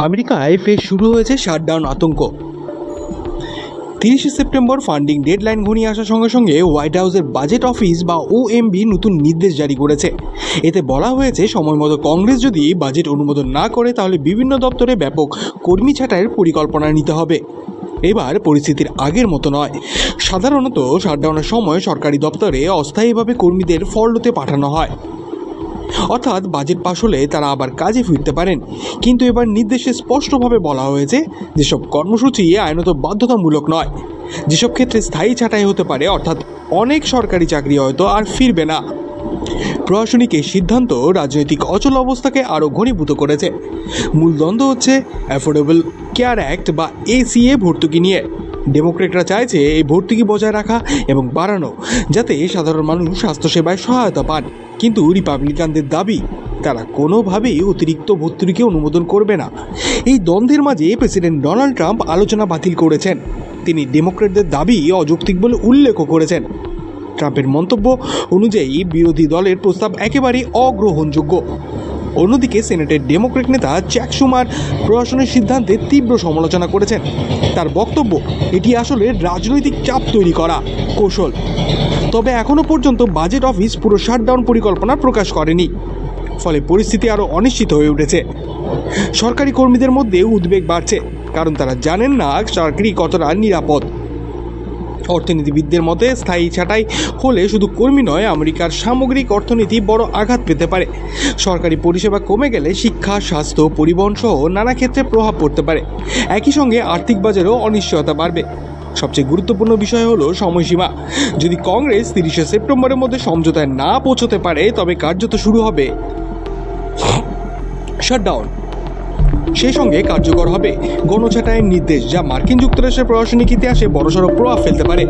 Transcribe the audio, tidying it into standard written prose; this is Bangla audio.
আমেরিকায় ফের শুরু হয়েছে শাটডাউন আতঙ্ক। 30 সেপ্টেম্বর ফান্ডিং ডেডলাইন ঘনিয়ে আসার সঙ্গে সঙ্গে হোয়াইট হাউসের বাজেট অফিস বা ওএমবি নতুন নির্দেশ জারি করেছে। এতে বলা হয়েছে সময়মতো কংগ্রেস যদি বাজেট অনুমোদন না করে তাহলে বিভিন্ন দপ্তরে ব্যাপক কর্মী ছাঁটাইয়ের পরিকল্পনা নিতে হবে। এবার পরিস্থিতির আগের মতো নয়। সাধারণত শাটডাউনের সময় সরকারি দপ্তরে অস্থায়ীভাবে কর্মীদের ফরলোতে পাঠানো হয়, অর্থাৎ বাজেট পাশ হলে তারা আবার কাজে ফিরতে পারেন। কিন্তু এবার নির্দেশে স্পষ্টভাবে বলা হয়েছে যেসব কর্মসূচি আইনত বাধ্যতামূলক নয়, যেসব ক্ষেত্রে স্থায়ী ছাঁটাই হতে পারে, অর্থাৎ অনেক সরকারি চাকরি হয়তো আর ফিরবে না। প্রশাসনিক এই সিদ্ধান্ত রাজনৈতিক অচল অবস্থাকে আরও ঘনীভূত করেছে। মূল দ্বন্দ্ব হচ্ছে অ্যাফোর্ডেবল কেয়ার অ্যাক্ট বা এসিএ ভর্তুকি নিয়ে। ডেমোক্রেটরা চাইছে এই ভর্তুকি বজায় রাখা এবং বাড়ানো, যাতে সাধারণ মানুষ স্বাস্থ্যসেবায় সহায়তা পান। কিন্তু রিপাবলিকানদের দাবি তারা কোনোভাবেই অতিরিক্ত ভর্তুকি অনুমোদন করবে না। এই দ্বন্দ্বের মাঝে প্রেসিডেন্ট ডোনাল্ড ট্রাম্প আলোচনা বাতিল করেছেন। তিনি ডেমোক্রেটদের দাবি অযৌক্তিক বলে উল্লেখও করেছেন। ট্রাম্পের মন্তব্য অনুযায়ী বিরোধী দলের প্রস্তাব একেবারেই অগ্রহণযোগ্য। অন্যদিকে সেনেটের ডেমোক্রেট নেতা চ্যাক শুমার প্রশাসনের সিদ্ধান্তে তীব্র সমালোচনা করেছেন। তার বক্তব্য, এটি আসলে রাজনৈতিক চাপ তৈরি করা কৌশল। তবে এখনও পর্যন্ত বাজেট অফিস পুরো শাটডাউন পরিকল্পনা প্রকাশ করেনি, ফলে পরিস্থিতি আরও অনিশ্চিত হয়ে উঠেছে। সরকারি কর্মীদের মধ্যে উদ্বেগ বাড়ছে, কারণ তারা জানেন না চাকরি কতটা নিরাপদ। অর্থনীতিবিদদের মতে স্থায়ী ছাঁটাই হলে শুধু কর্মী নয়, আমেরিকার সামগ্রিক অর্থনীতি বড় আঘাত পেতে পারে। সরকারি পরিষেবা কমে গেলে শিক্ষা, স্বাস্থ্য, পরিবহন সহ নানা ক্ষেত্রে প্রভাব পড়তে পারে। একই সঙ্গে আর্থিক বাজারেও অনিশ্চয়তা বাড়বে। সবচেয়ে গুরুত্বপূর্ণ বিষয় হলো সময়সীমা। যদি কংগ্রেস 30 সেপ্টেম্বরের মধ্যে সমঝোতায় না পৌঁছতে পারে, তবে কার্যত শুরু হবে শাটডাউন। সেই সঙ্গে কার্যকর হবে গণছাঁটাইয়ের নির্দেশ, যা মার্কিন যুক্তরাষ্ট্রের প্রশাসনিক ইতিহাসে বড়সড় প্রভাব ফেলতে পারে।